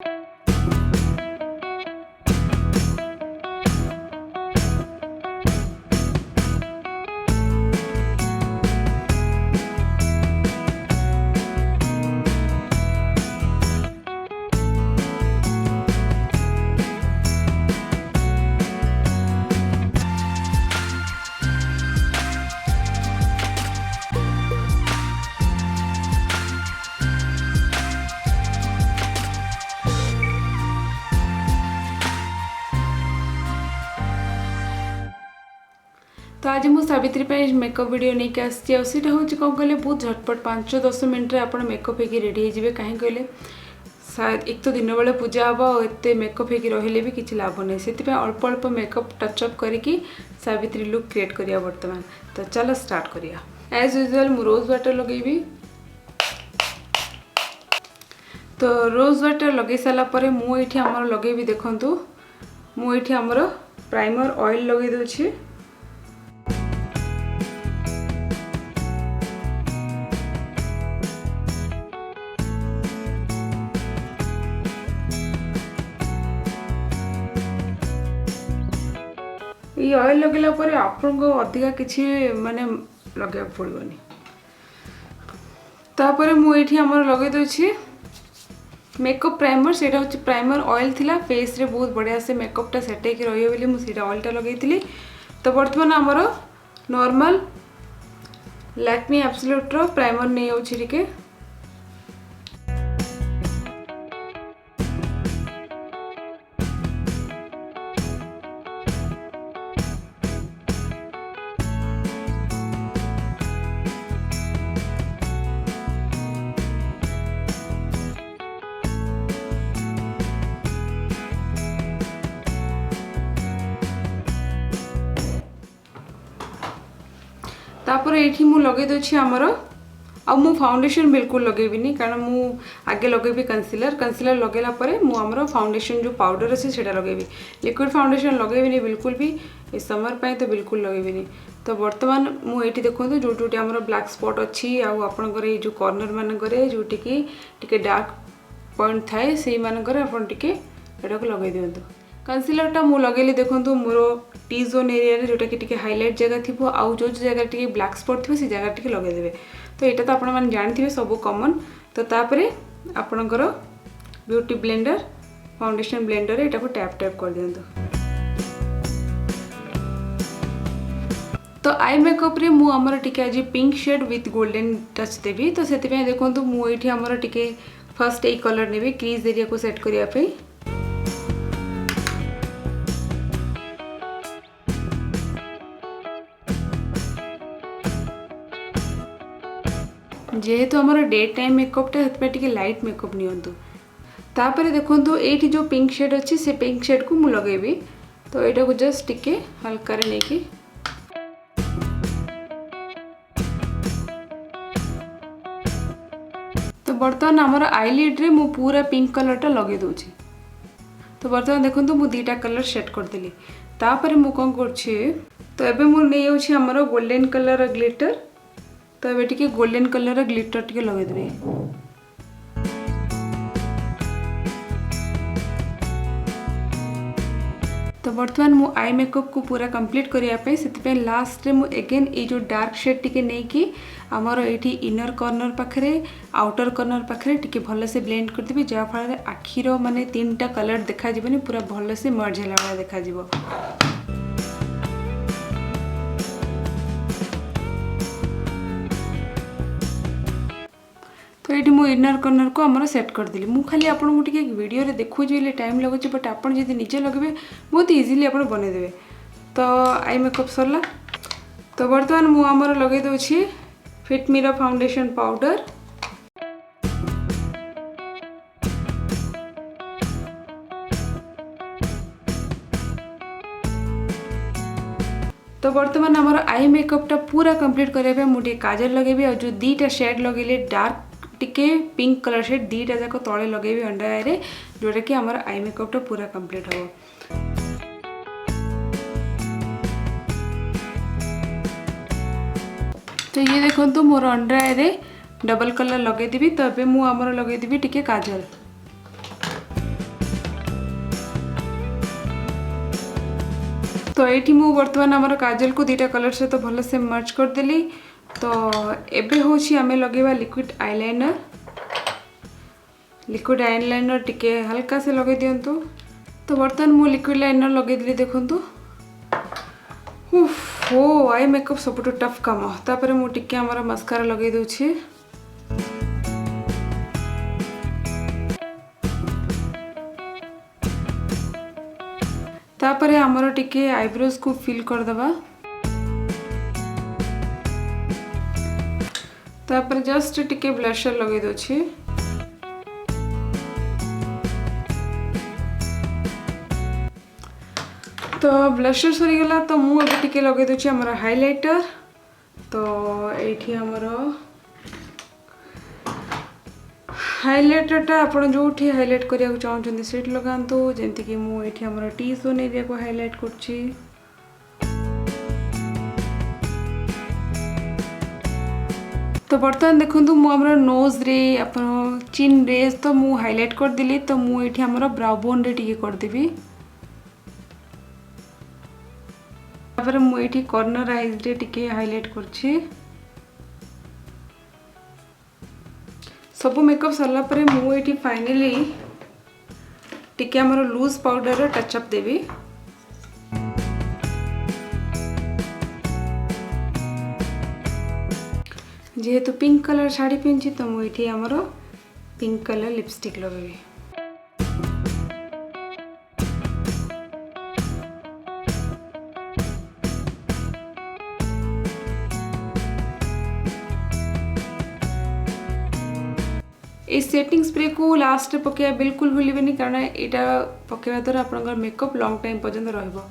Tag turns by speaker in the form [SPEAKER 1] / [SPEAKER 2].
[SPEAKER 1] तो आज मुझे सावित्री पे मेकअप वीडियो नहीं कि आसटा हूँ कौन कहले बहुत झटपट 5-10 मिनट आप मेकअप होगी रेडी हो कहीं कहले शायद एक तो दिन बेले पूजा हम और एत मेकअप होगी रही भी किसी लाभ नहीं से अल्प अल्प मेकअप टचअप करके सावित्री लुक क्रिएट करिया वर्तमान। तो चलो स्टार्ट करिया। एज यूजुअल मु रोज वाटर लगेबी। तो रोज वाटर लगे सारापर मुझे आमर लगेबी देखंतु मुझे आमर प्राइमर ऑयल लगे दूची। ये ऑयल लगेला पर आपको अधिका किसी माने लगे पड़ोनी। तापर मुझे आमर लगे दूची मेकअप प्राइमर से प्राइमर ऑयल थिला फेस रे बहुत बढ़िया से मेकअपटा सेट होकर रही बोली मुझे ऑयलटा लगे। तो बर्तमान आमर नॉर्मल लैक्मी एब्सोल्यूट प्राइमर नहीं होची टिके। तापर ये मु लगे दूची आमर आ मु फाउंडेशन बिल्कुल लगेबिनी कारण मु आगे लगेबी कंसीलर लगेला परे मु आमर फाउंडेशन जो पाउडर अच्छे से लगेबी। लिक्विड फाउंडेशन लगेबिनी बिल्कुल भी ए समर पाए तो बिल्कुल लगेबिनी। तो बर्तमान मुझे देखो जो जो आमर ब्लैक स्पॉट अच्छी आपणकर ये जो कॉर्नर मानक जोटी की डार्क पॉइंट थाए से मानक आपको लगे दिंतु। कंसीलरटा मु लगेली देखो मोर टी जोन एरिया जोटा कि हाइलाइट जगह थी आउ जो जगह टी ब्लैक स्पॉट थी से जगह टी लगेदेवे। तो यहाँ तो आपण मैंने जानते सब कॉमन। तो तापर आपणकर ब्यूटी ब्लेंडर फाउंडेशन ब्लेंडर यहाँ को टैप टैप कर दिंतु। तो आई मेकअप रे मु आमर टिके आज pink shade with golden touch देवी। तो से देखो मुझे आमर टिके फर्स्ट ये कलर नेबी क्रीज एरिया को सेट करने। जेहेतु आमर डे टाइम मेकअपटा से लाइट मेकअप नियंतु। तापर देखो ये जो पिंक शेड अच्छी से पिंक शेड को मु लगेबी। तो यहाँ को जस्ट टिके हल्का नहीं कि तो बर्तमान आमर आईलिड रे मु पूरा पिंक कलरटा लगे दूची। तो बर्तमान देखो मु दीटा कलर सेट करदेली। तापर मु कौन कर तो एबे मु नहीं जाउछि आमर गोल्डन कलर ग्लिटर। तो ये टिके गोल्डन कलर ग्लिटर टिके लगेदेवे। तो बर्तमान मु आई मेकअप को पूरा कंप्लीट करने से लास्ट रे मु अगेन ये जो डार्क शेड टिके नहीं कि आमर ये इनर कॉर्नर पाखरे आउटर कॉर्नर पाखरे टिके भल से ब्लेंड करदेवी जहाँफल आखिर माने 3टा कलर देखा जीवनी पूरा भल से मर्ज होला वाला देखा जीवो। तो ये मु इनर कॉर्नर को आमर सेट करदेली। मु खाली आपको टे वीडियो रे देखु टाइम लगुच बट आपड़ जब निजे लगे बहुत इजिली आप बनईदेवे। तो आई मेकअप सरला। तो बर्तमान मु आमर लगे दूची फिट मिर फाउंडेशन पाउडर। तो बर्तमान आमर आई मेकअपटा पूरा कंप्लीट करने मुझे काजल लगेबी और जो 2टा शेड लगेले डार्क टिके पिंक कलर शेड 2टा जाक तले लगेबी अंडर आई रे जोटा कि आमर आई मेकअपटा पूरा कंप्लीट हो। तो ये देखो मोर अंडर आई रे डबल कलर लगेदेवी। तो ये मु आमर लगेदेवी टिके काजल। तो ये मु बर्तमान आमर काजल को दुटा कलर सहित तो भल से मर्च करदेली। तो एबे होची आमे लगेबा लिक्विड आईलाइनर। लिक्विड आईलाइनर टिके हल्का से लगे दियंतु। तो बर्तमान मु लिक्विड लाइनर लगे दिली देखंतु। हो आई मेकअप सबुठ टफ काम। तापर मु टिके आमर मस्कारा लगे दोछि। तापर आमर टिके आईब्रोज को फिल कर दबा। तापर जस्ट टिके ब्लशर लगे दोछि। तो ब्लशर सरी गला तो मु अब टिके लगे दोछि हमर हाइलाइटर। तो एठी हमर हाइलाइटरटा आपण जोठी हाइलाइट करिया चाहछन सेट लगांतो। जेंति कि मु एठी हमर टी जोन एरिया को हाइलाइट करछि। तो बर्तमान देखंतु मु हमर नोज रे आपण चिन रे तो मु हाइलाइट कर दिली। तो मु एठी हमर ब्राउ बोन रे टिके कर देबी। तापर मु एठी कॉर्नर आईज रे टिके हाइलाइट करछि। सब मेकअप सरला परे मु एठी फाइनली टिके हमर लूज पाउडर टच अप देबी। जेहेतु पिंक कलर साड़ी पिंची तो मु एठी हमर पिंक कलर लिपस्टिक लगेबी। इस सेटिंग स्प्रे को लास्ट पकेया बिल्कुल भूलिबेनी कारण एटा पकेवा द्वारा आपनकर मेकअप लॉन्ग टाइम पर्यंत रहइबो।